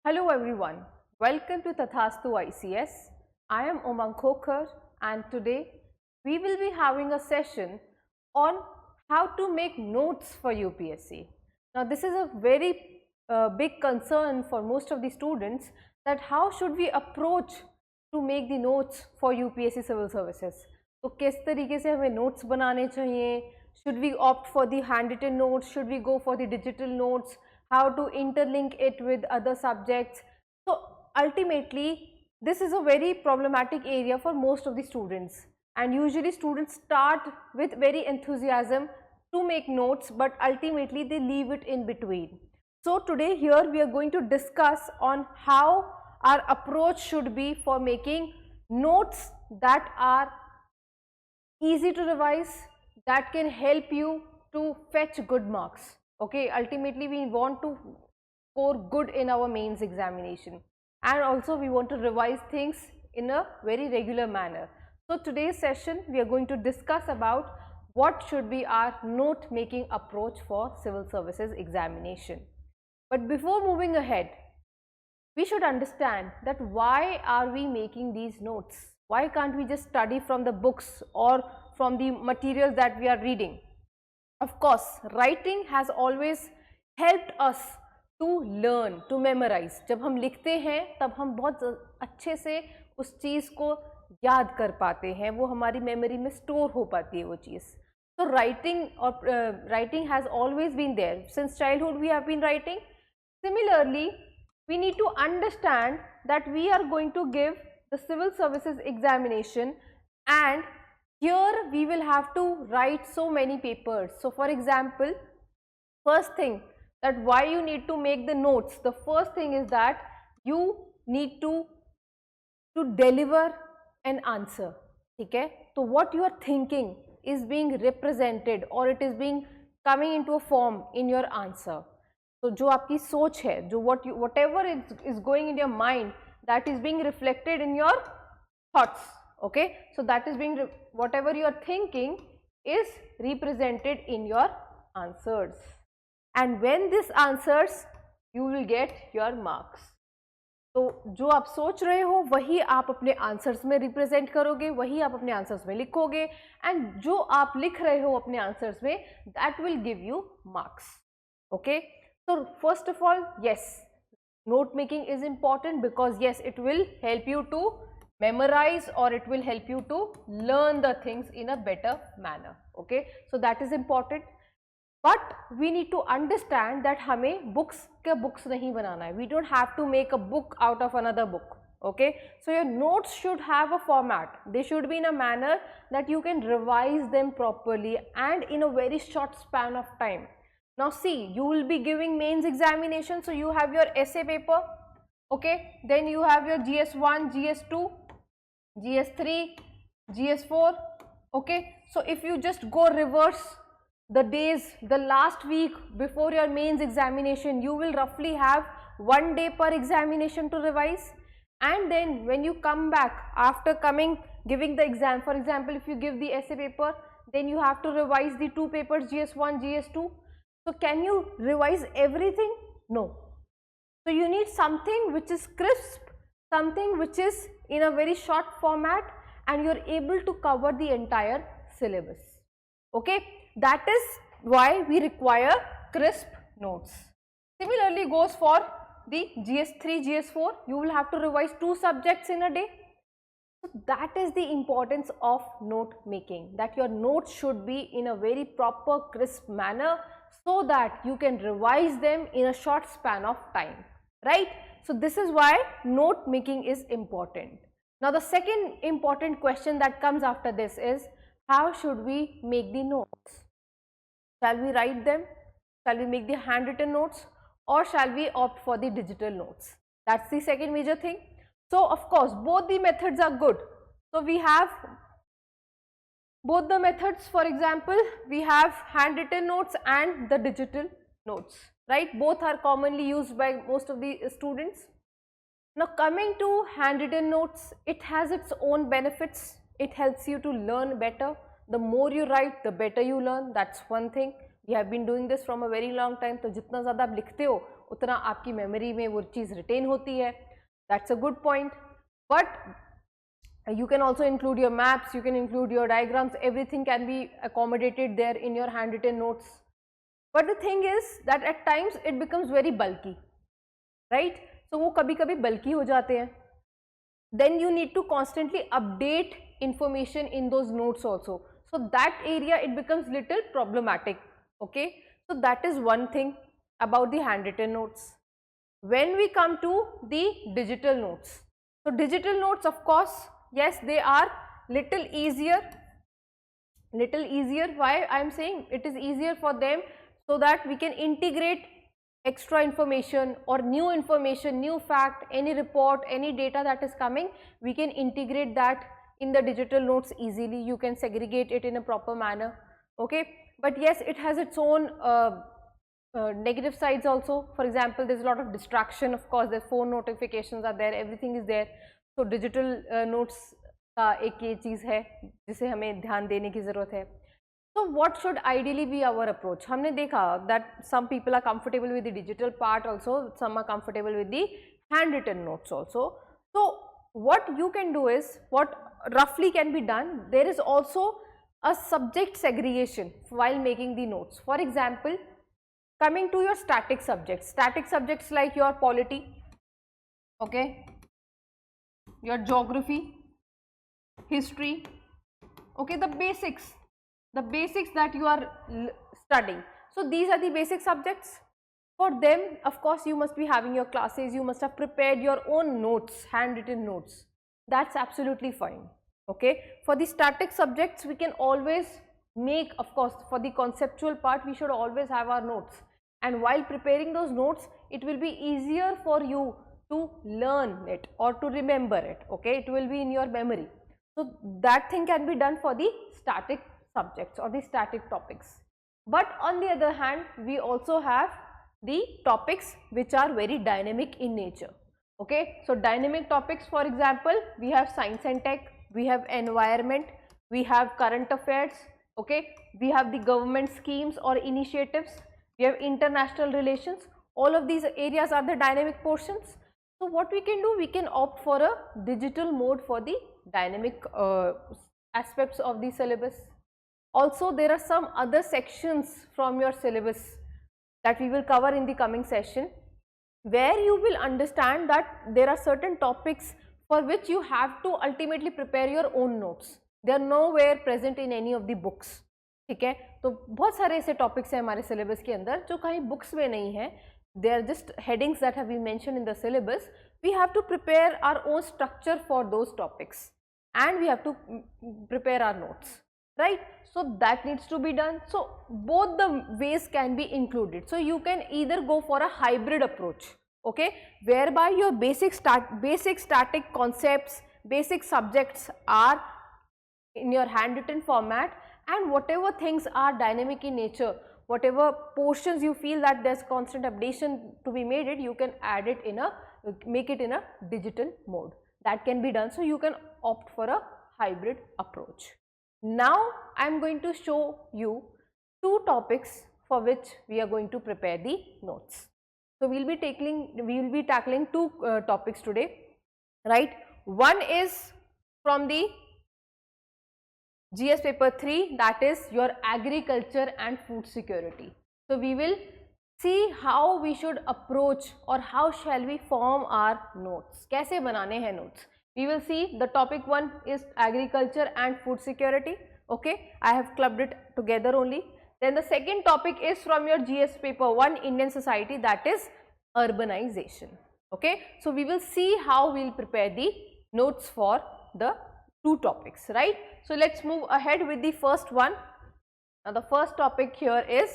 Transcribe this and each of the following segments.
Hello everyone, welcome to Tathastu ICS. I am Umang Ma'am and today we will be having a session on how to make notes for UPSC. Now this is a very big concern for most of the students, that how should we approach to make the notes for UPSC civil services. तो किस तरीके से हमें notes बनाने चाहिए, should we opt for the handwritten notes, should we go for the digital notes, how to interlink it with other subjects. So ultimately this is a very problematic area for most of the students, and usually students start with very enthusiasm to make notes, but ultimately they leave it in between. So today here we are going to discuss on how our approach should be for making notes that are easy to revise, that can help you to fetch good marks. Okay, ultimately we want to score good in our mains examination, and also we want to revise things in a very regular manner. So today's session we are going to discuss about what should be our note making approach for civil services examination. But before moving ahead, we should understand that why are we making these notes? Why can't we just study from the books or from the materials that we are reading? Of course, writing has always helped us to learn, to memorize. जब हम लिखते हैं तब हम बहुत अच्छे से उस चीज़ को याद कर पाते हैं, वो हमारी मेमोरी में स्टोर हो पाती है वो चीज़. So writing has always been there. Since childhood we have been writing. Similarly, we need to understand that we are going to give the civil services examination, and here we will have to write so many papers. So for example, first thing, that why you need to make the notes, the first thing is that you need to deliver an answer. Okay, so what you are thinking is being represented, or it is being coming into a form in your answer. So जो आपकी सोच है, जो whatever is going in your mind, that is being reflected in your thoughts. Okay, so that is being whatever you are thinking is represented in your answers, and when this answers you will get your marks. तो जो आप सोच रहे हो वही आप अपने answers में रिप्रेजेंट करोगे, वही आप अपने आंसर्स में लिखोगे, एंड जो आप लिख रहे हो अपने आंसर्स में, that will give you marks. Okay, so first of all, yes, note making is important because yes, it will help you to memorize, or it will help you to learn the things in a better manner. Okay, so that is important. But we need to understand that हमें books नहीं बनाना है. We don't have to make a book out of another book. Okay, so your notes should have a format. They should be in a manner that you can revise them properly and in a very short span of time. Now see, you will be giving mains examination, so you have your essay paper. Okay, then you have your GS1, GS2, GS3, GS4. Okay, so if you just go reverse the days, the last week before your mains examination, you will roughly have 1 day per examination to revise, and then when you come back after giving the exam, for example if you give the essay paper, then you have to revise the 2 papers, GS1, GS2. So can you revise everything? No. So you need something which is crisp, something which is in a very short format, and you are able to cover the entire syllabus. Okay, that is why we require crisp notes. Similarly goes for the GS3, GS4, you will have to revise 2 subjects in a day. So that is the importance of note making, that your notes should be in a very proper crisp manner, so that you can revise them in a short span of time, right? So this is why note making is important. Now the second important question that comes after this is, how should we make the notes? Shall we write them? Shall we make the handwritten notes, or shall we opt for the digital notes? That's the second major thing. So of course both the methods are good. So we have both the methods. For example, we have handwritten notes and the digital notes, right? Both are commonly used by most of the students. Now coming to handwritten notes, it has its own benefits. It helps you to learn better. The more you write, the better you learn. That's one thing. We have been doing this from a very long time. तो जितना ज़्यादा आप लिखते हो उतना आपकी memory में वो चीज़ रिटेन होती है. That's a good point. But you can also include your maps, you can include your diagrams, everything can be accommodated there in your handwritten notes. But the thing is that at times it becomes very bulky, right? So वो कभी कभी bulky हो जाते हैं. Then you need to constantly update information in those notes also. So that area it becomes little problematic. Okay, so that is one thing about the handwritten notes. When we come to the digital notes, so digital notes, of course, yes, they are little easier. Why I am saying it is easier for them, so that we can integrate extra information or new information, new fact, any report, any data that is coming, we can integrate that in the digital notes easily. You can segregate it in a proper manner. Okay, but yes, it has its own negative sides also. For example, there is a lot of distraction. Of course, the phone notifications are there, everything is there. So digital notes का एक ये चीज़ है जिसे हमें ध्यान देने की ज़रूरत है. So what should ideally be our approach? हमने देखा that some people are comfortable with the digital part also, some are comfortable with the handwritten notes also. So what you can do is, what roughly can be done, there is also a subject segregation while making the notes. For example, coming to your static subjects like your polity, okay, your geography, history, okay, the basics that you are studying. So these are the basic subjects. For them, of course, you must be having your classes, you must have prepared your own notes, handwritten notes. That's absolutely fine. Okay, for the static subjects, we can always make, of course, for the conceptual part, we should always have our notes. And while preparing those notes, it will be easier for you to learn it or to remember it. Okay, it will be in your memory. So that thing can be done for the static subjects or the static topics. But on the other hand, we also have the topics which are very dynamic in nature. Okay, so dynamic topics, for example, we have science and tech, we have environment, we have current affairs, okay, we have the government schemes or initiatives, we have international relations. All of these areas are the dynamic portions. So what we can do, we can opt for a digital mode for the dynamic aspects of the syllabus. Also, there are some other sections from your syllabus that we will cover in the coming session, where you will understand that there are certain topics for which you have to ultimately prepare your own notes. They are nowhere present in any of the books. ठीक है, तो बहुत सारे ऐसे topics हैं हमारे syllabus के अंदर जो कहीं बुक्स में नहीं है. They are just headings that have been mentioned in the syllabus. We have to prepare our own structure for those topics, and we have to prepare our notes, right? So that needs to be done. So both the ways can be included. So you can either go for a hybrid approach, okay, whereby your basic static concepts, basic subjects are in your handwritten format, and whatever things are dynamic in nature, whatever portions you feel that there's constant updation to be made, you can add it in a, make it in a digital mode. That can be done. So you can opt for a hybrid approach. Now I am going to show you two topics for which we are going to prepare the notes. So we will be tackling two topics today, right? One is from the GS paper 3, that is your agriculture and food security. So we will see how we should approach or how shall we form our notes. कैसे बनाने हैं notes? We will see the topic 1 is agriculture and food security. Okay, I have clubbed it together only. Then the second topic is from your GS paper 1 Indian society, that is urbanization. Okay, so we will see how we will prepare the notes for the two topics, right? So let's move ahead with the first one. Now the first topic here is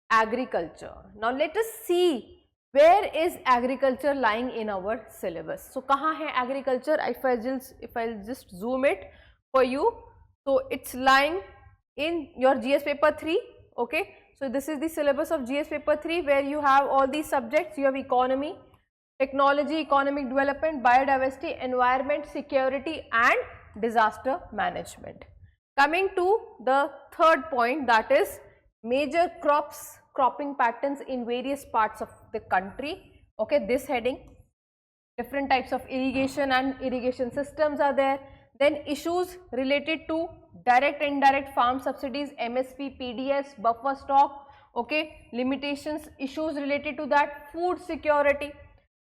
agriculture. Now let us see where is agriculture lying in our syllabus. So kahan hai agriculture? If I'll just zoom it for you, so it's lying in your GS paper 3. Okay, so this is the syllabus of GS paper 3, where you have all these subjects. You have economy, technology, economic development, biodiversity, environment, security and disaster management. Coming to the third point, that is major crops cropping patterns in various parts of the country. Okay, this heading, different types of irrigation and irrigation systems are there. Then issues related to direct and indirect farm subsidies, MSP, PDS, buffer stock, okay, limitations, issues related to that, food security.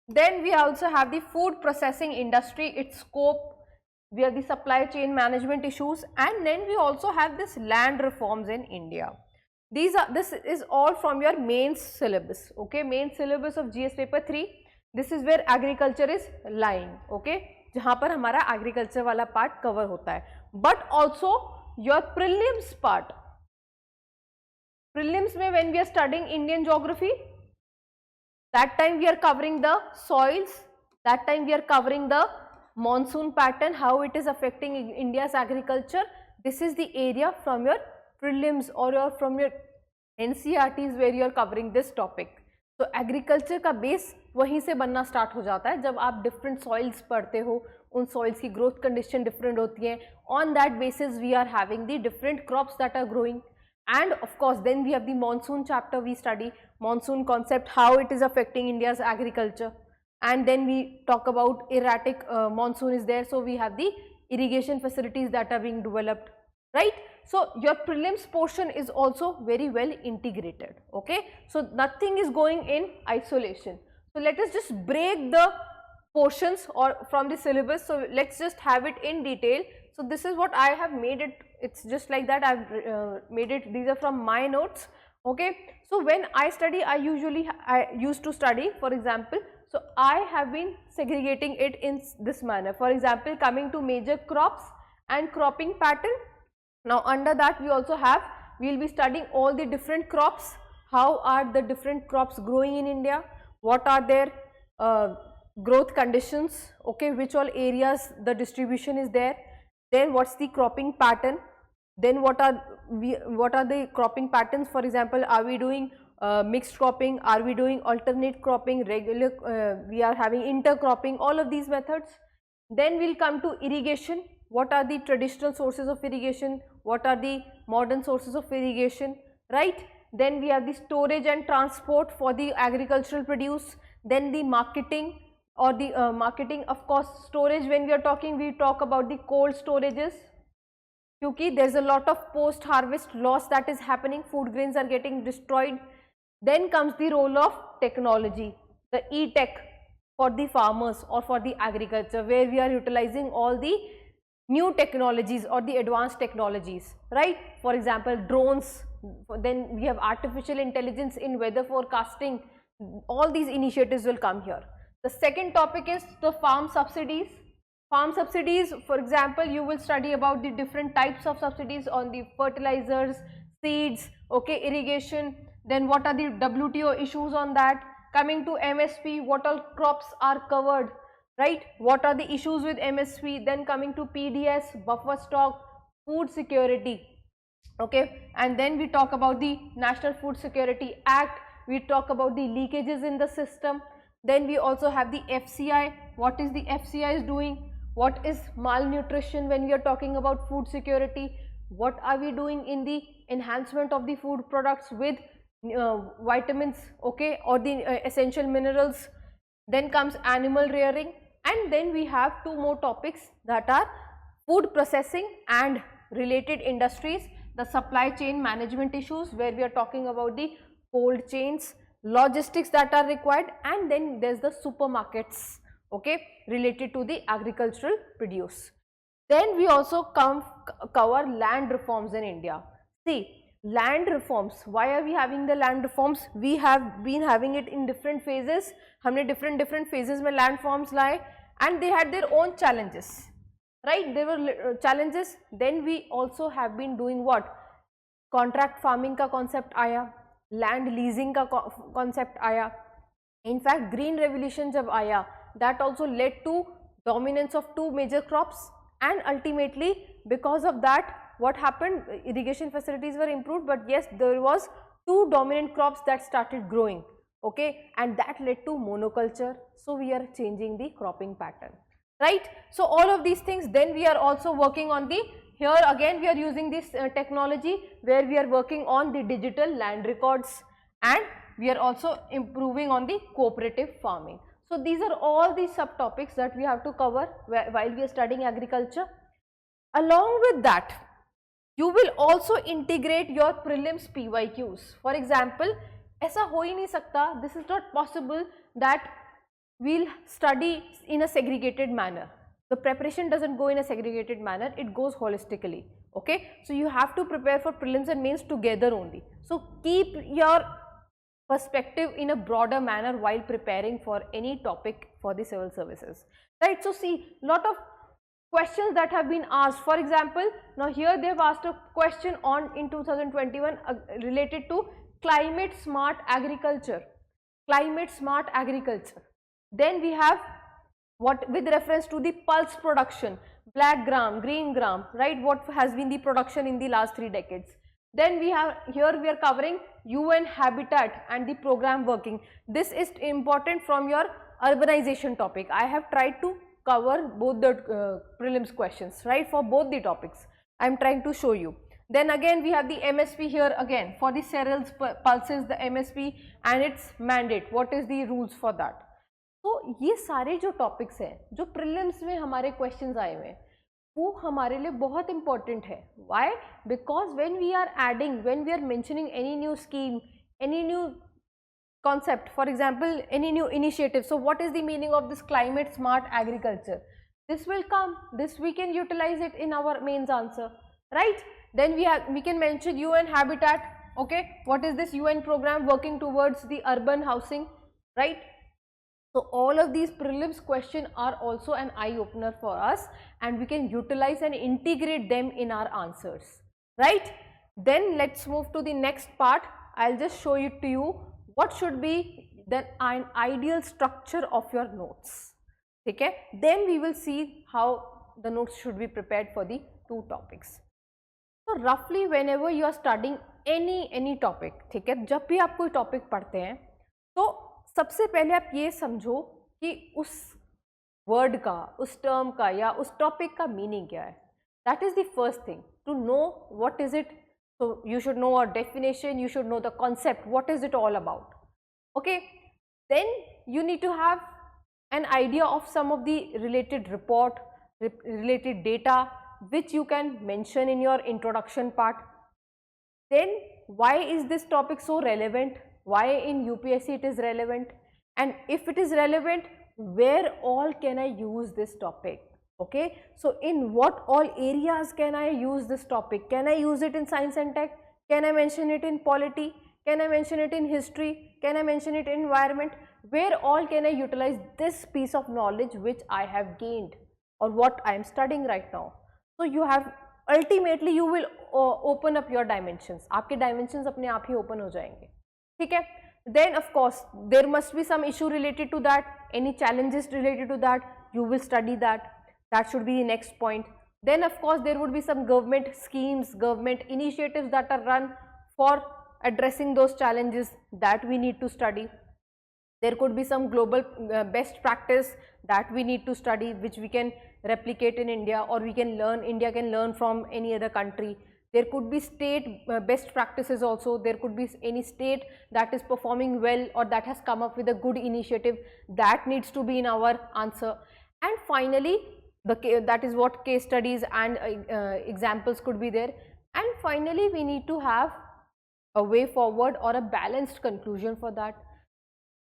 Then we also have the food processing industry, its scope, we have the supply chain management issues, and then we also have this land reforms in India. This is all from your mains syllabus, okay, main syllabus of GS paper 3. This is where agriculture is lying, okay, जहाँ पर हमारा agriculture वाला part cover होता है. But also your prelims part, prelims में when we are studying Indian geography, that time we are covering the soils, that time we are covering the monsoon pattern, how it is affecting India's agriculture. This is the area from your prelims or from your NCERTs where you are covering this topic. तो agriculture का base वहीं से बनना start हो जाता है जब आप डिफरेंट सॉइल्स पढ़ते हो, उन सॉइल्स की ग्रोथ कंडीशन डिफरेंट होती है. On that basis we are having the different crops that are growing, and of course then we have the monsoon chapter, we study monsoon concept, how it is affecting India's agriculture, and then we talk about erratic monsoon is there, so we have the irrigation facilities that are being developed, right. So your prelims portion is also very well integrated, okay. So nothing is going in isolation. So let us just break the portions or from the syllabus, so let's just have it in detail. So this is what I have made it, it's just like that I have made it, these are from my notes, okay. So when I study, I used to study, for example, so I have been segregating it in this manner. For example, coming to major crops and cropping pattern. Now under that we also have, we will be studying all the different crops, how are the different crops growing in India, what are their growth conditions, okay, which all areas the distribution is there, then what's the cropping pattern, then what are the cropping patterns, for example, are we doing mixed cropping, are we doing alternate cropping, regular, we are having intercropping, all of these methods. Then we will come to irrigation, what are the traditional sources of irrigation, what are the modern sources of irrigation, right. Then we have the storage and transport for the agricultural produce, then the marketing or the marketing, of course storage, when we are talking, we talk about the cold storages, because there is a lot of post harvest loss that is happening, food grains are getting destroyed. Then comes the role of technology, the e-tech for the farmers or for the agriculture, where we are utilizing all the new technologies or the advanced technologies, right. For example, drones, then we have artificial intelligence in weather forecasting, all these initiatives will come here. The second topic is the farm subsidies. Farm subsidies, for example, you will study about the different types of subsidies on the fertilizers, seeds, okay, irrigation, then what are the WTO issues on that. Coming to MSP, what all crops are covered, right, what are the issues with MSP. Then coming to PDS, buffer stock, food security, okay, and then we talk about the National Food Security Act, we talk about the leakages in the system. Then we also have the FCI, what is the FCI is doing, what is malnutrition when we are talking about food security, what are we doing in the enhancement of the food products with vitamins, okay, or the essential minerals. Then comes animal rearing, and then we have two more topics that are food processing and related industries, the supply chain management issues, where we are talking about the cold chains, logistics that are required, and then there is the supermarkets, okay, related to the agricultural produce. Then we also cover land reforms in India. See, land reforms, why are we having the land reforms? We have been having it in different phases, हमने different phases में land reforms लाए, and they had their own challenges, right, there were challenges. Then we also have been doing what, contract farming का concept आया, land leasing का concept आया, in fact green revolution जब आया, that also led to dominance of two major crops, and ultimately because of that what happened, irrigation facilities were improved, but yes, there was two dominant crops that started growing, okay, and that led to monoculture. So we are changing the cropping pattern, right. So all of these things. Then we are also working on the, here again we are using this technology where we are working on the digital land records, and we are also improving on the cooperative farming. So these are all the subtopics that we have to cover while we are studying agriculture. Along with that, you will also integrate your prelims PYQs. For example, ऐसा हो ही नहीं सकता, this is not possible that we'll study in a segregated manner. The preparation doesn't go in a segregated manner, it goes holistically. Okay, so you have to prepare for prelims and mains together only. So keep your perspective in a broader manner while preparing for any topic for the civil services, right? So see, lot of questions that have been asked. For example, now here they have asked a question on in 2021 related to climate smart agriculture. Climate smart agriculture. Then we have what with reference to the pulse production, black gram, green gram, right? What has been the production in the last 3 decades. Then we have here we are covering UN habitat and the program working. This is important from your urbanization topic. I have tried to cover both the prelims questions, right, for both the topics. I am trying to show you. Then again we have the MSP here again for the cereals pulses, the MSP and its mandate. What is the rules for that? तो ये सारे जो topics हैं जो prelims में हमारे questions आए हुए हैं वो हमारे लिए बहुत इंपॉर्टेंट है. Why? Because when we are adding, when we are mentioning any new scheme, any new concept, for example any new initiative, so what is the meaning of this climate smart agriculture? This will come, this we can utilize it in our mains answer, right? Then we can mention UN habitat. Okay, what is this UN program working towards the urban housing, right? So all of these prelims questions are also an eye opener for us and we can utilize and integrate them in our answers, right? Then let's move to the next part. I'll just show it to you what should be then an ideal structure of your notes. Okay, then we will see how the notes should be prepared for the 2 topics. So roughly whenever you are studying any topic, ठीक है, जब भी आप कोई topic पढ़ते हैं तो सबसे पहले आप ये समझो कि उस वर्ड का, उस टर्म का या उस टॉपिक का मीनिंग क्या है. That is the first thing, to know what is it. So you should know a definition, you should know the concept, what is it all about. Okay, then you need to have an idea of some of the related report, related data which you can mention in your introduction part. Then why is this topic so relevant, why in UPSC it is relevant, and if it is relevant, where all can I use this topic. Okay, so in what all areas can I use this topic? Can I use it in science and tech? Can I mention it in polity? Can I mention it in history? Can I mention it in environment? Where all can I utilize this piece of knowledge which I have gained or what I am studying right now? So you have ultimately you will open up your dimensions. आपके dimensions अपने आप ही open हो जाएंगे. ठीक है? Then of course there must be some issue related to that. Any challenges related to that, you will study that. That should be the next point. Then of course there would be some government schemes, government initiatives that are run for addressing those challenges that we need to study. There could be some global best practice that we need to study which we can replicate in India or we can learn, India can learn from any other country. There could be state best practices also. There could be any state that is performing well or that has come up with a good initiative that needs to be in our answer. And finally that is what case studies and examples could be there. And finally we need to have a way forward or a balanced conclusion for that.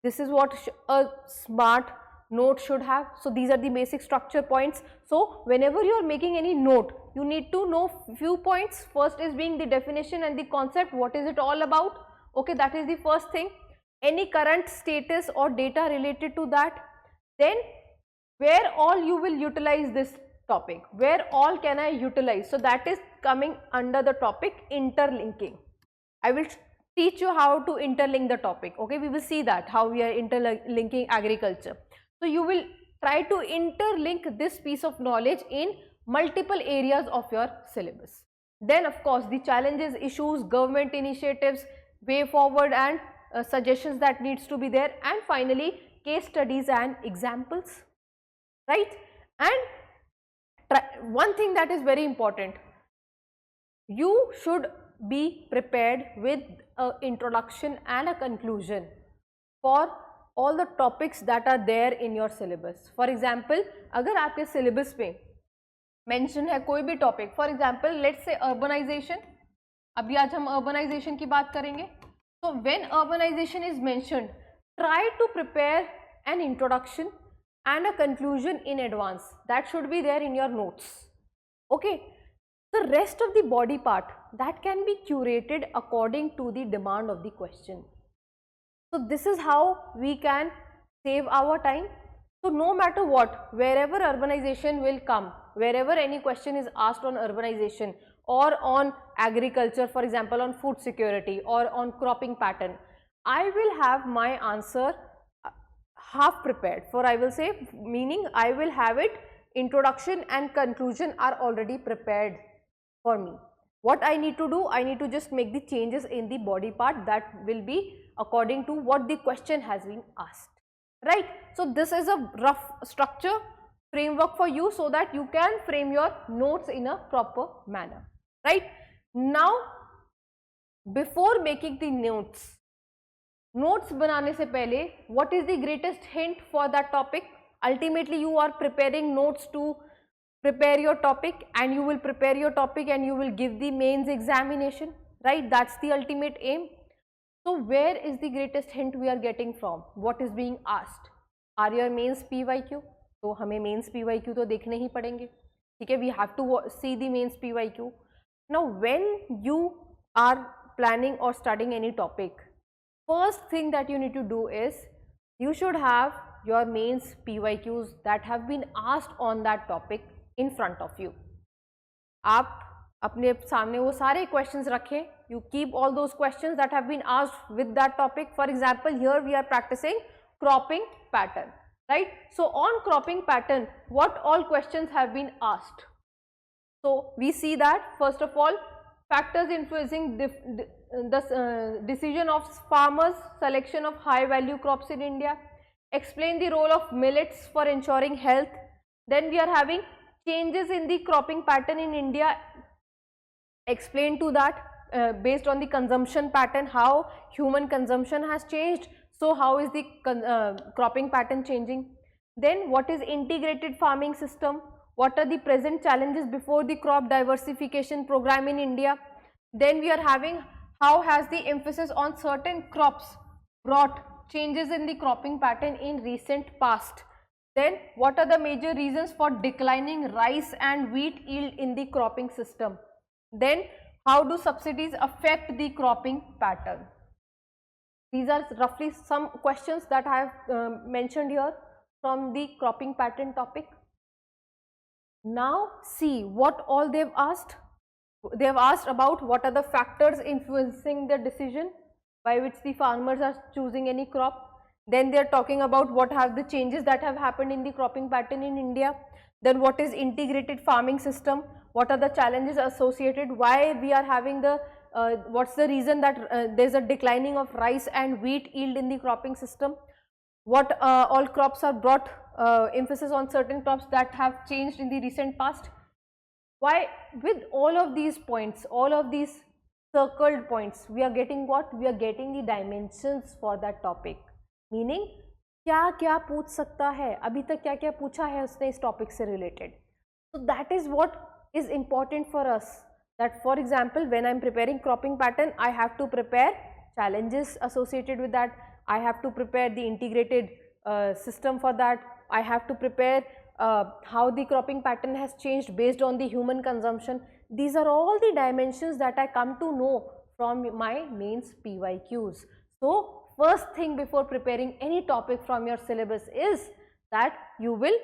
This is what a smart note should have. So these are the basic structure points. So whenever you are making any note, you need to know few points. First is being the definition and the concept, what is it all about. Okay, that is the first thing. Any current status or data related to that. Then where all you will utilize this topic, where all can I utilize. So that is coming under the topic interlinking. I will teach you how to interlink the topic. Okay, we will see that how we are interlinking agriculture. So you will try to interlink this piece of knowledge in multiple areas of your syllabus. Then of course the challenges, issues, government initiatives, way forward and suggestions that needs to be there, and finally case studies and examples. Right? And one thing that is very important, you should be prepared with a introduction and a conclusion for all the topics that are there in your syllabus. For example, अगर आपके syllabus पे mention है कोई भी topic, for example let's say urbanization, अभी आज हम urbanization की बात करेंगे. So when urbanization is mentioned, try to prepare an introduction and a conclusion in advance. That should be there in your notes. Okay. The rest of the body part, that can be curated according to the demand of the question. So this is how we can save our time. So no matter what, wherever urbanization will come, wherever any question is asked on urbanization or on agriculture, for example on food security or on cropping pattern, I will have my answer half prepared, for I will say, meaning I will have it, introduction and conclusion are already prepared for me. What I need to do, I need to just make the changes in the body part that will be according to what the question has been asked, right? So this is a rough structure framework for you so that you can frame your notes in a proper manner, right? Now before making the notes बनाने से पहले what is the greatest hint for that topic? Ultimately you are preparing notes to prepare your topic, and you will prepare your topic and you will give the mains examination, right? That's the ultimate aim. So where is the greatest hint we are getting from? What is being asked? Are your mains PYQ? तो हमें mains PYQ तो देखने ही पड़ेंगे, ठीक है? We have to see the mains PYQ. Now when you are planning or studying any topic, first thing that you need to do is you should have your mains PYQs that have been asked on that topic in front of you. आप अपने सामने वो सारे questions रखें. You keep all those questions that have been asked with that topic. For example, here we are practicing cropping pattern, right? So on cropping pattern, what all questions have been asked? So we see that first of all, factors influencing the decision of farmers, selection of high value crops in India, explain the role of millets for ensuring health. Then we are having changes in the cropping pattern in India, explain to that based on the consumption pattern, how human consumption has changed. So how is the cropping pattern changing? Then what is integrated farming system? What are the present challenges before the crop diversification program in India? Then we are having how has the emphasis on certain crops brought changes in the cropping pattern in recent past. Then what are the major reasons for declining rice and wheat yield in the cropping system? Then how do subsidies affect the cropping pattern? These are roughly some questions that I have mentioned here from the cropping pattern topic. Now see what all they have asked. They have asked about what are the factors influencing the decision by which the farmers are choosing any crop. Then they are talking about what have the changes that have happened in the cropping pattern in India. Then what is integrated farming system? What are the challenges associated? Why we are having the what's the reason that there is a declining of rice and wheat yield in the cropping system? What all crops are brought, emphasis on certain crops that have changed in the recent past. Why with all of these points, all of these circled points, we are getting what? We are getting the dimensions for that topic. Meaning क्या क्या पूछ सकता है, अभी तक क्या क्या पूछा है उसने इस टॉपिक से related. So that is what is important for us, that for example when I am preparing cropping pattern, I have to prepare challenges associated with that, I have to prepare the integrated system for that, I have to prepare how the cropping pattern has changed based on the human consumption. These are all the dimensions that I come to know from my mains PYQs. So first thing before preparing any topic from your syllabus is that you will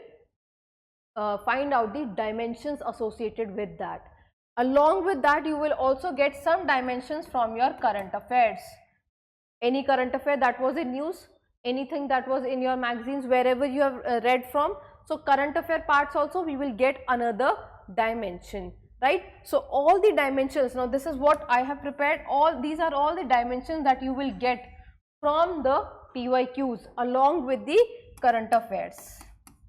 find out the dimensions associated with that. Along with that, you will also get some dimensions from your current affairs. Any current affair that was in news, anything that was in your magazines, wherever you have read from. So current affair parts also we will get another dimension, right? So all the dimensions, now this is what I have prepared, all these are all the dimensions that you will get from the PYQs along with the current affairs,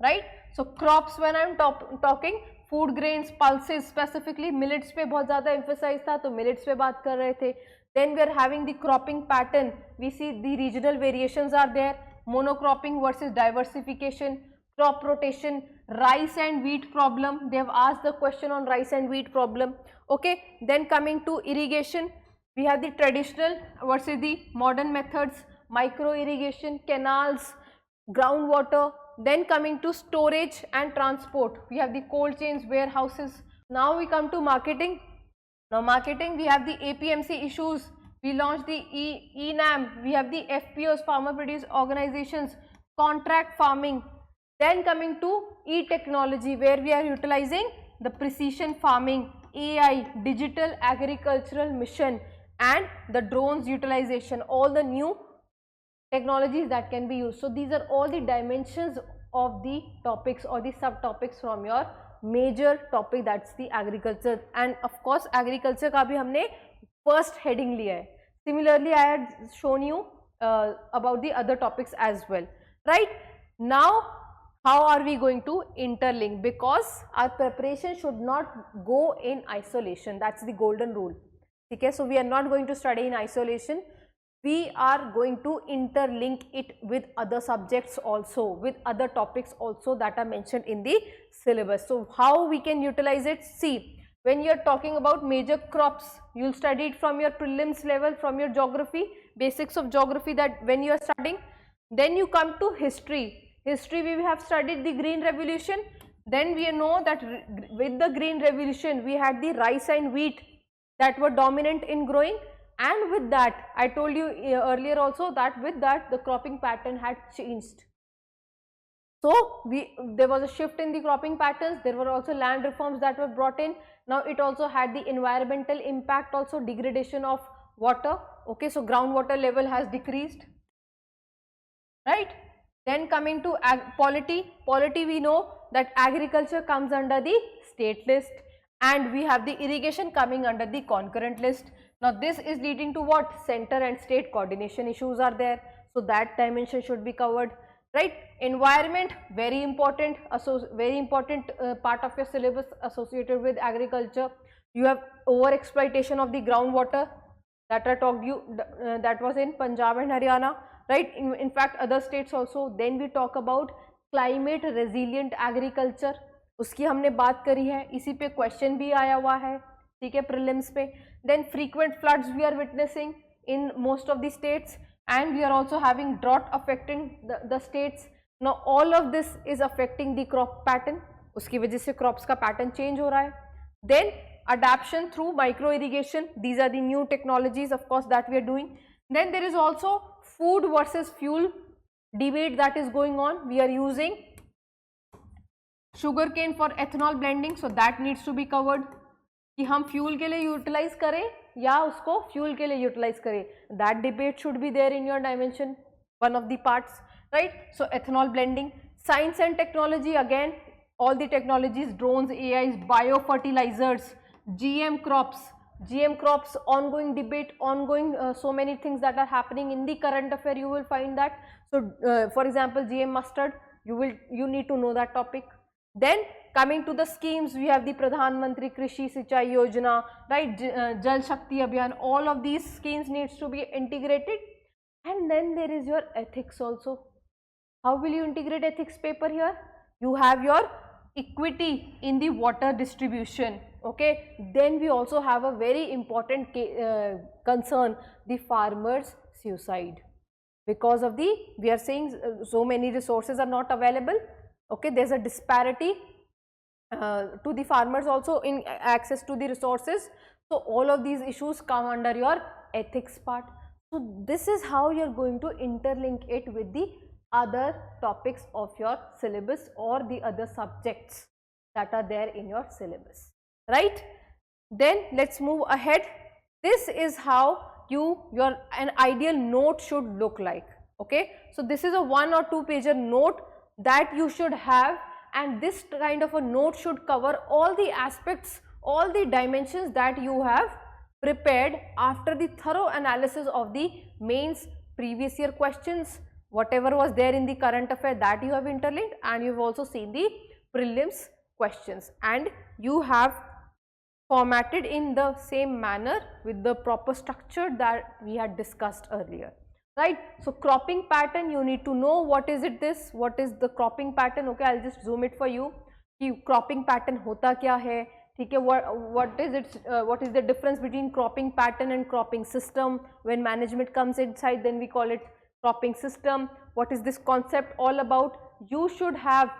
right? So crops, when I am talking food grains, pulses, specifically millets पे बहुत ज़्यादा emphasize था, तो millets पे बात कर रहे थे. Then we are having the cropping pattern. We see the regional variations are there, monocropping versus diversification, crop rotation, rice and wheat problem. They have asked the question on rice and wheat problem. Okay, then coming to irrigation, we have the traditional versus the modern methods, micro irrigation, canals, groundwater. Then coming to storage and transport, we have the cold chains, warehouses. Now we come to marketing. Now marketing, we have the APMC issues, we launched the ENAM, we have the FPOs, farmer produce organizations, contract farming. Then coming to e-technology, where we are utilizing the precision farming, AI, digital agricultural mission, and the drones utilization, all the new technologies that can be used. So these are all the dimensions of the topics or the subtopics from your major topic, that's the agriculture. And of course agriculture का भी हमने first heading लिया है. Similarly I had shown you about the other topics as well, right? Now how are we going to interlink, because our preparation should not go in isolation. That's the golden rule. Okay, so we are not going to study in isolation. We are going to interlink it with other subjects also, with other topics also that are mentioned in the syllabus. So how we can utilize it? See, when you are talking about major crops, you will study it from your prelims level, from your geography, basics of geography, that when you are studying. Then you come to history. History, we have studied the Green Revolution. Then we know that with the Green Revolution, we had the rice and wheat that were dominant in growing. And with that, I told you earlier also that with that the cropping pattern had changed. So there was a shift in the cropping patterns. There were also land reforms that were brought in. Now it also had the environmental impact, also degradation of water. Okay, so groundwater level has decreased, right? Then coming to polity, we know that agriculture comes under the state list, and we have the irrigation coming under the concurrent list. Now this is leading to what? Center and state coordination issues are there, so that dimension should be covered, right? Environment, very important part of your syllabus associated with agriculture. You have over exploitation of the groundwater that I talked you, that was in Punjab and Haryana, right? In fact other states also. Then we talk about climate resilient agriculture, उसकी हमने बात करी है, इसी पे question भी आया हुआ है, ठीक है, प्रीलिम्स पे. Then frequent floods we are witnessing in most of the states, and we are also having drought affecting the states. Now all of this is affecting the crop pattern, उसकी वजह से crops का pattern change हो रहा है. Then adaptation through micro irrigation, these are the new technologies of course that we are doing. Then there is also food versus fuel debate that is going on. We are using sugarcane for ethanol blending, so that needs to be covered. कि हम fuel के लिए utilise करें या उसको fuel के लिए utilise करें, that debate should be there in your dimension, one of the parts, right? So ethanol blending, science and technology, again all the technologies, drones, AIs, biofertilizers, GM crops, ongoing debate, ongoing so many things that are happening in the current affair, you will find that. So for example GM mustard, you need to know that topic. Then coming to the schemes, we have the Pradhan Mantri Krishi Sinchai Yojana, right? Jal Shakti Abhiyan, all of these schemes needs to be integrated. And then there is your ethics also. How will you integrate ethics paper here? You have your equity in the water distribution, okay? Then we also have a very important concern, the farmers' suicide. Because of we are saying so many resources are not available, okay? There's a disparity to the farmers also in access to the resources. So all of these issues come under your ethics part. So this is how you are going to interlink it with the other topics of your syllabus or the other subjects that are there in your syllabus, right? Then let's move ahead. This is how an ideal note should look like, okay? So this is a 1 or 2 pager note that you should have, and this kind of a note should cover all the aspects, all the dimensions that you have prepared after the thorough analysis of the mains previous year questions, whatever was there in the current affair that you have interlinked, and you have also seen the prelims questions, and you have formatted in the same manner with the proper structure that we had discussed earlier, right? So cropping pattern, you need to know what is it this, what is the cropping pattern. Okay, I'll just zoom it for you कि cropping pattern होता क्या है, ठीक है, what is the difference between cropping pattern and cropping system. When management comes inside, then we call it cropping system. What is this concept all about? You should have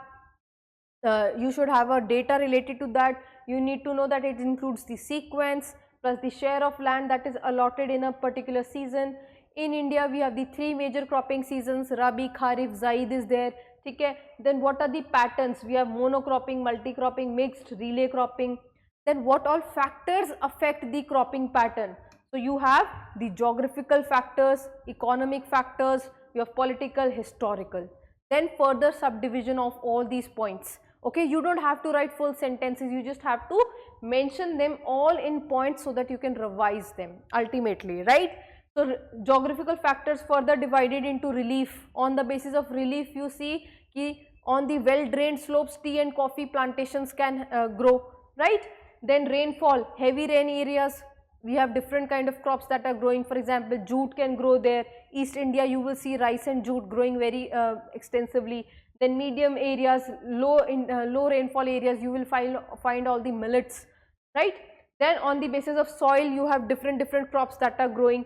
a data related to that. You need to know that it includes the sequence plus the share of land that is allotted in a particular season. In India, we have the 3 major cropping seasons, Rabi, Kharif, Zaid is there. Okay. Then what are the patterns? We have monocropping, multi-cropping, mixed, relay cropping. Then what all factors affect the cropping pattern? So you have the geographical factors, economic factors, you have political, historical. Then further subdivision of all these points. Okay, you don't have to write full sentences, you just have to mention them all in points so that you can revise them ultimately, right? So geographical factors further divided into relief. On the basis of relief, you see ki on the well drained slopes tea and coffee plantations can grow, right? Then rainfall, heavy rain areas, we have different kind of crops that are growing. For example, jute can grow there. East India, you will see rice and jute growing very extensively. Then medium areas, low rainfall areas, you will find all the millets, right? Then on the basis of soil, you have different crops that are growing.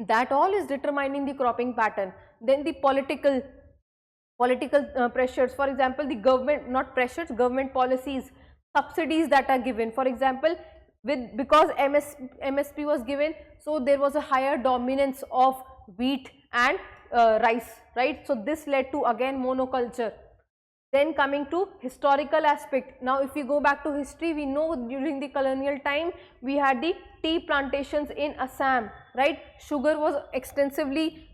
That all is determining the cropping pattern. Then the political pressures, for example, the government, not pressures, government policies, subsidies that are given. For example, because MSP was given, so there was a higher dominance of wheat and rice, right? So this led to again monoculture. Then coming to historical aspect. Now if we go back to history, we know during the colonial time we had the tea plantations in Assam, right? Sugar was extensively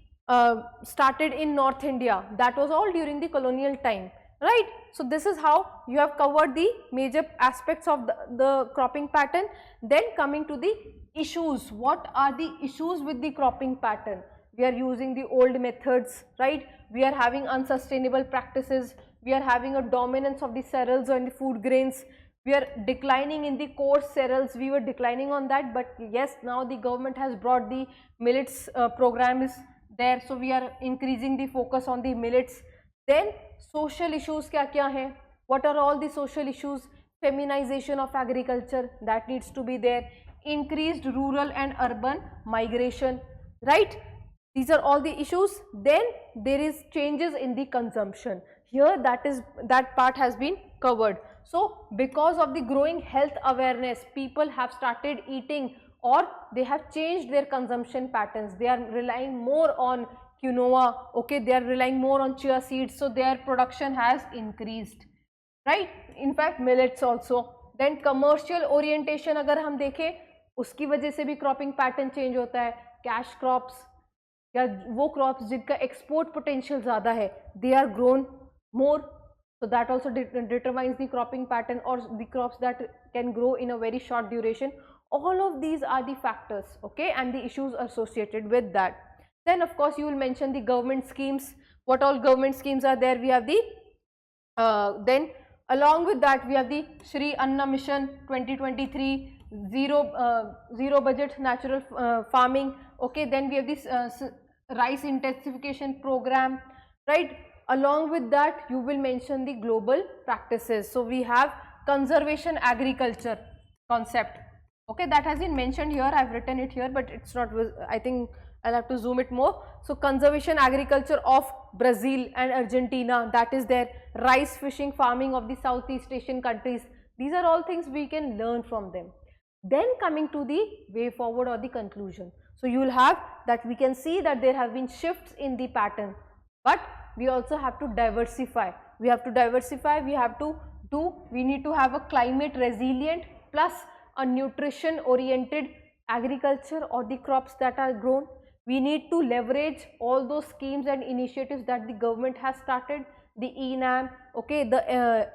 started in North India. That was all during the colonial time, right? So this is how you have covered the major aspects of the cropping pattern. Then coming to the issues. What are the issues with the cropping pattern? We are using the old methods, right? We are having unsustainable practices. We are having a dominance of the cereals and the food grains. We are declining in the coarse cereals. We were declining on that, but yes, now the government has brought the millets program is there. So we are increasing the focus on the millets. Then social issues kya hai? What are all the social issues? Feminization of agriculture, that needs to be there. Increased rural and urban migration, right? These are all the issues. Then there is changes in the consumption. Here that part has been covered. So because of the growing health awareness, people have started eating, or they have changed their consumption patterns. They are relying more on quinoa, okay, they are relying more on chia seeds, so their production has increased, right? In fact, millets also. Then commercial orientation अगर हम देखें, उसकी वजह से भी cropping pattern change होता है. Cash crops या वो crops जिनका export potential ज़्यादा है, they are grown more. So that also determines the cropping pattern, or the crops that can grow in a very short duration. All of these are the factors, okay, and the issues associated with that. Then of course you will mention the government schemes. What all government schemes are there? We have the then along with that we have the Shri Anna Mission 2023, zero budget natural farming, okay. Then we have this rice intensification program, right? Along with that you will mention the global practices. So we have conservation agriculture concept, okay, that has been mentioned here. I've written it here, but it's not, I think I'll have to zoom it more. So conservation agriculture of Brazil and Argentina, that is there. Rice fishing farming of the Southeast Asian countries. These are all things we can learn from them. Then coming to the way forward or the conclusion. So you will have that we can see that there have been shifts in the pattern, but we also have to diversify. We have to diversify, we need to have a climate resilient plus a nutrition oriented agriculture or the crops that are grown. We need to leverage all those schemes and initiatives that the government has started, the ENAM, okay, the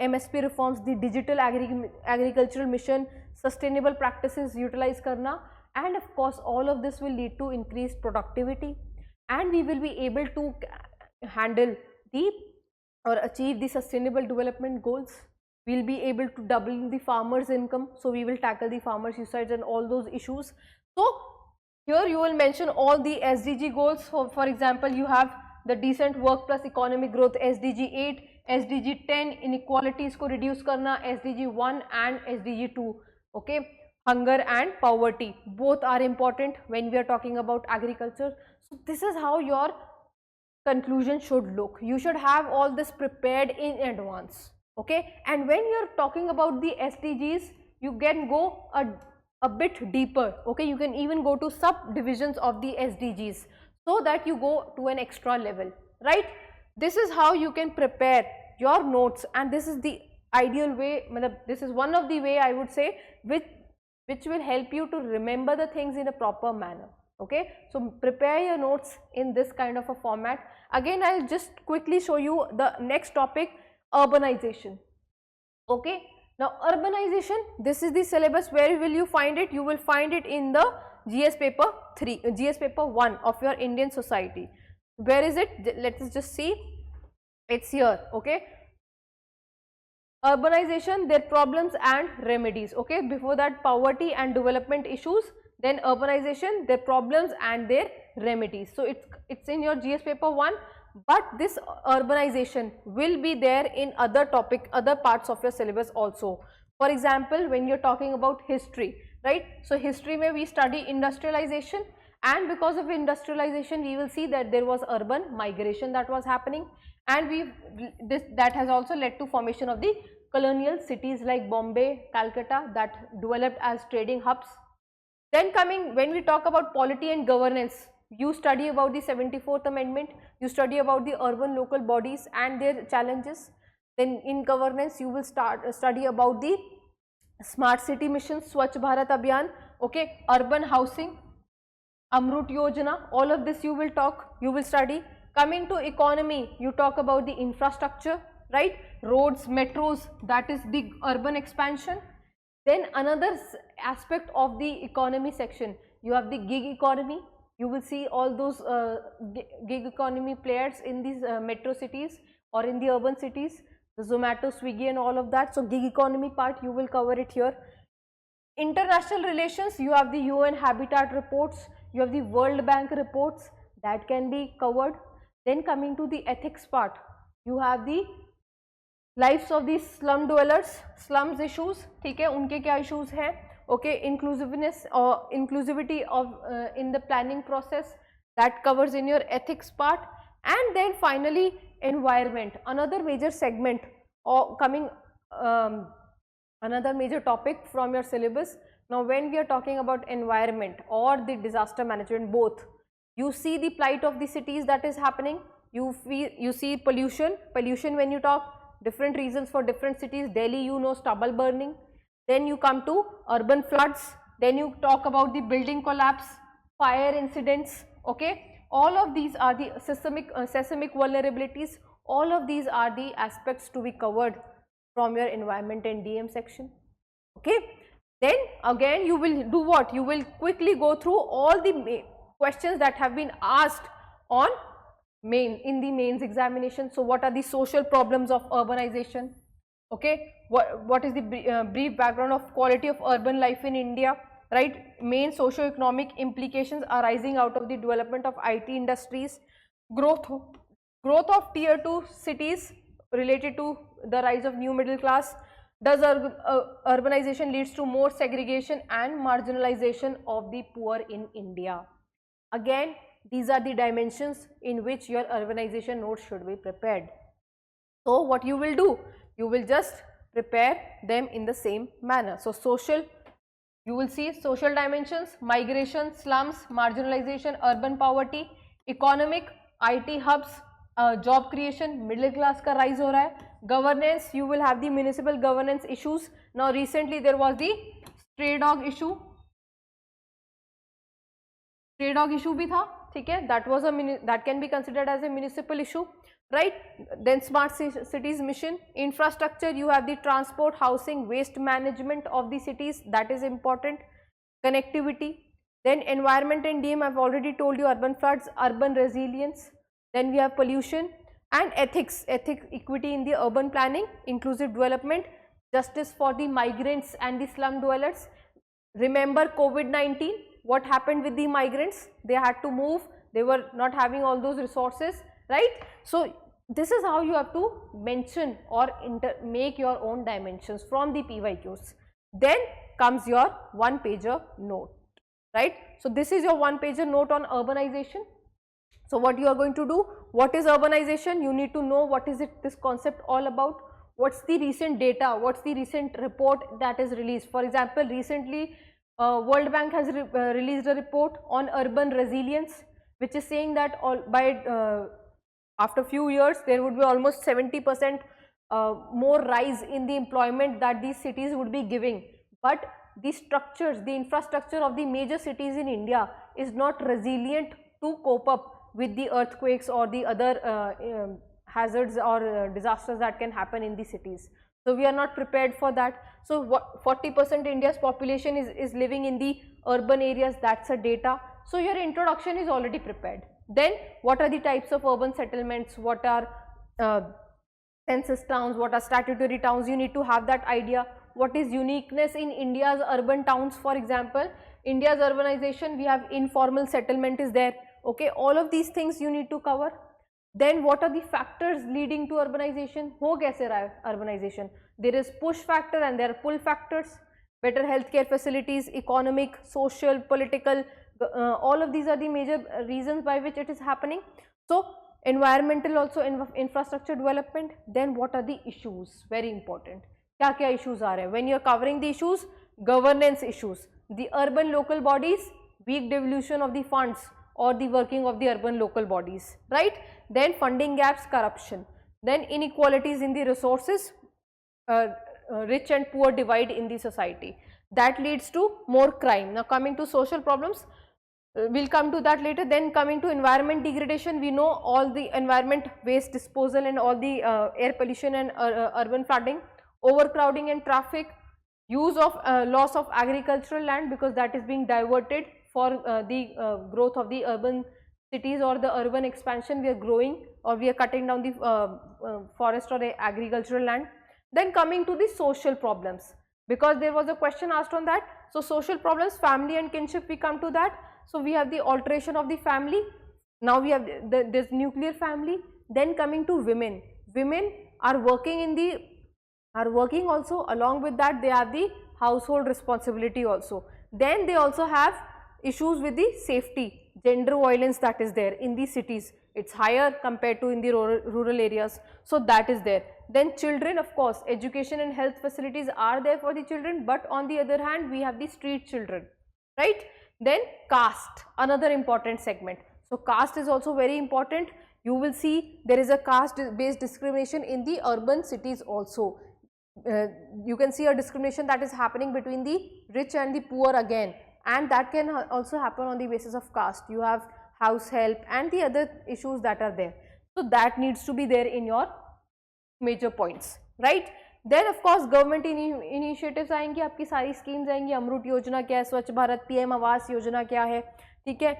MSP reforms, the digital agricultural mission, sustainable practices utilize karna, and of course all of this will lead to increased productivity, and we will be able to handle the or achieve the sustainable development goals. we'll be able to double the farmers' income. So we will tackle the farmer suicides and all those issues. So here you will mention all the SDG goals. For example, you have the decent work plus economic growth, SDG 8, SDG 10, inequalities को reduce करना, SDG 1 and SDG 2. Okay, hunger and poverty both are important when we are talking about agriculture. So this is how your conclusion should look. You should have all this prepared in advance. Okay, and when you're talking about the SDGs, you can go a bit deeper. Okay, you can even go to subdivisions of the SDGs so that you go to an extra level, right? This is how you can prepare your notes, and this is the ideal way, this is one of the way I would say which will help you to remember the things in a proper manner. Okay, so prepare your notes in this kind of a format. Again, I'll just quickly show you the next topic, urbanization. Okay, now urbanization, this is the syllabus. Where will you find it? You will find it in the GS paper 3, GS paper 1 of your Indian society. Where is it? Let us just see. It's here. Okay, urbanization, their problems and remedies. Okay, before that, poverty and development issues, then urbanization, their problems and their remedies. So it's in your GS paper 1, but this urbanization will be there in other parts of your syllabus also. For example, when you're talking about history, right? So history mein we study industrialization, and because of industrialization we will see that there was urban migration that was happening, and that has also led to formation of the colonial cities like Bombay, Calcutta, that developed as trading hubs. Then when we talk about polity and governance, you study about the 74th Amendment, you study about the urban local bodies and their challenges. Then in governance, you will study about the smart city mission, Swachh Bharat Abhiyan, okay, urban housing, Amrut Yojana, all of this you will study. Coming to economy, you talk about the infrastructure, right, roads, metros, that is the urban expansion. Then another aspect of the economy section, you have the gig economy. You will see all those gig economy players in these metro cities or in the urban cities, the Zomato, Swiggy and all of that. So gig economy part, you will cover it here. International relations, you have the UN Habitat reports, you have the World Bank reports, that can be covered. Then coming to the ethics part, you have the lives of these slum dwellers, slums issues, ठीक है, उनके क्या issues हैं, okay, inclusiveness or inclusivity of in the planning process, that covers in your ethics part. And then finally environment, another major segment or another major topic from your syllabus. Now when we are talking about environment or the disaster management, both, you see the plight of the cities that is happening, you see pollution when you talk, different reasons for different cities. Delhi, you know, stubble burning. Then you come to urban floods, then you talk about the building collapse, fire incidents, okay. All of these are the seismic vulnerabilities. All of these are the aspects to be covered from your environment and DM section, okay. Then again you will do what? You will quickly go through all the questions that have been asked on in the mains examination. So what are the social problems of urbanization? Okay, what is the brief background of quality of urban life in India, right? Main socio-economic implications arising out of the development of IT industries, growth of tier 2 cities related to the rise of new middle class. Does urbanization leads to more segregation and marginalization of the poor in India? Again, these are the dimensions in which your urbanization notes should be prepared. So what you will do? You will just prepare them in the same manner. So social, you will see social dimensions, migration, slums, marginalization, urban poverty, economic, IT hubs, job creation, middle class ka rise ho raha hai. Governance, you will have the municipal governance issues. Now recently there was the stray dog issue. Stray dog issue bhi tha, theek hai, that can be considered as a municipal issue, right? Then smart cities mission, infrastructure, you have the transport, housing, waste management of the cities, that is important, connectivity. Then environment and DM, I've already told you, urban floods, urban resilience. Then we have pollution and ethics, equity in the urban planning, inclusive development, justice for the migrants and the slum dwellers. Remember COVID-19, what happened with the migrants? They had to move, they were not having all those resources, right? So this is how you have to mention or make your own dimensions from the PYQs. Then comes your one pager note, right? So this is your one pager note on urbanization. So what you are going to do, what is urbanization? You need to know what is this concept all about, what's the recent data, what's the recent report that is released. For example, recently World Bank has released a report on urban resilience, which is saying that after few years there would be almost 70% more rise in the employment that these cities would be giving. But the structures, the infrastructure of the major cities in India is not resilient to cope up with the earthquakes or the other hazards or disasters that can happen in the cities. So we are not prepared for that. So 40% India's population is living in the urban areas, that's a data. So your introduction is already prepared. Then what are the types of urban settlements, what are census towns, what are statutory towns, you need to have that idea. What is uniqueness in India's urban towns? For example, India's urbanization, we have informal settlement is there, okay, all of these things you need to cover. Then what are the factors leading to urbanization? Ho kaise raha hai urbanization? There is push factor and there are pull factors. Better healthcare facilities, economic, social, political, all of these are the major reasons by which it is happening. So environmental also, infrastructure development. Then what are the issues? Very important. Kya issues are there? When you are covering the issues, governance issues, the urban local bodies, weak devolution of the funds or the working of the urban local bodies, right? Then funding gaps, corruption, then inequalities in the resources, rich and poor divide in the society, that leads to more crime. Now coming to social problems, we'll come to that later. Then coming to environment degradation, we know all the environment waste disposal and all the air pollution and urban flooding, overcrowding and traffic, use of loss of agricultural land because that is being diverted for the growth of the urban cities or the urban expansion. We are growing or we are cutting down the forest or the agricultural land. Then coming to the social problems, because there was a question asked on that. So social problems, family and kinship, we come to that. So we have the alteration of the family. Now we have this nuclear family. Then coming to women, women are working in the also, along with that they have the household responsibility also. Then they also have issues with the safety, gender violence that is there in the cities, it's higher compared to in the rural areas, so that is there. Then children, of course, education and health facilities are there for the children, but on the other hand we have the street children, right? Then caste, another important segment. So caste is also very important. You will see there is a caste based discrimination in the urban cities also. You can see a discrimination that is happening between the rich and the poor again, and that can also happen on the basis of caste. You have house help and the other issues that are there. So that needs to be there in your major points, right? Then of course government initiatives आएंगी, आपकी सारी schemes आएंगी, अमृत योजना क्या है, स्वच्छ Bharat, PM Awas Yojana क्या है, ठीक है.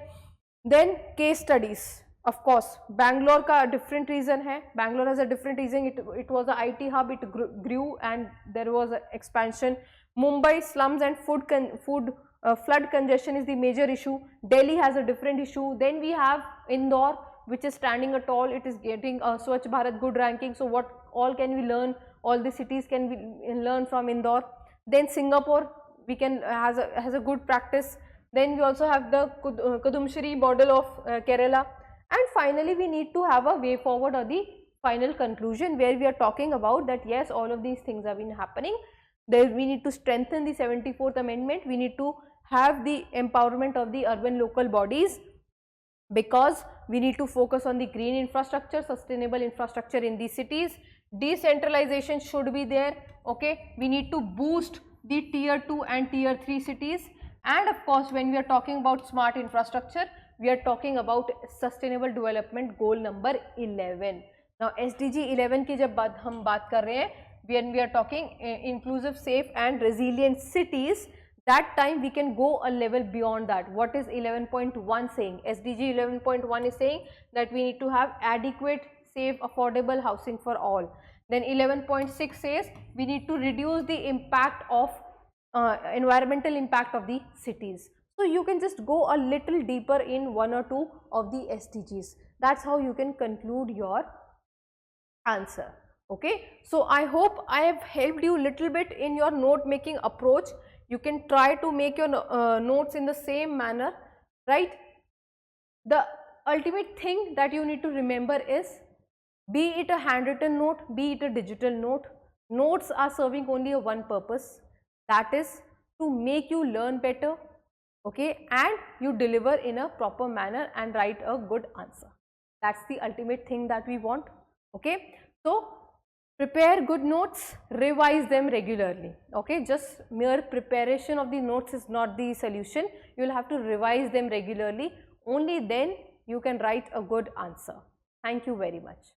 Then case studies, of course Bangalore का different reason है, Bangalore has a different reason, it was a IT hub, it grew and there was a expansion. Mumbai slums and flood congestion is the major issue. Delhi has a different issue. Then we have Indore, which is standing tall, it is getting a Swachh Bharat good ranking. So what all can we learn, all the cities can we learn from Indore. Then Singapore has a good practice. Then we also have the Kudumshri model of Kerala. And finally we need to have a way forward or the final conclusion where we are talking about that yes, all of these things have been happening. We need to strengthen the 74th amendment, we need to have the empowerment of the urban local bodies, because we need to focus on the green infrastructure, sustainable infrastructure in the cities. Decentralization should be there, okay. We need to boost the tier 2 and tier 3 cities, and of course when we are talking about smart infrastructure, we are talking about sustainable development goal number 11. Now SDG 11 की जब हम बात कर रहे हैं, when we are talking inclusive, safe and resilient cities, that time we can go a level beyond that. What is 11.1 saying? SDG 11.1 is saying that we need to have adequate, safe, affordable housing for all. Then 11.6 says we need to reduce the impact of environmental impact of the cities. So you can just go a little deeper in one or two of the SDGs. That's how you can conclude your answer. Okay, so I hope I have helped you little bit in your note making approach. You can try to make your notes in the same manner, right? The ultimate thing that you need to remember is, be it a handwritten note, be it a digital note, notes are serving only a one purpose, that is to make you learn better, okay, and you deliver in a proper manner and write a good answer. That's the ultimate thing that we want. Okay, so prepare good notes, revise them regularly. Okay, just mere preparation of the notes is not the solution. You will have to revise them regularly. Only then you can write a good answer. Thank you very much.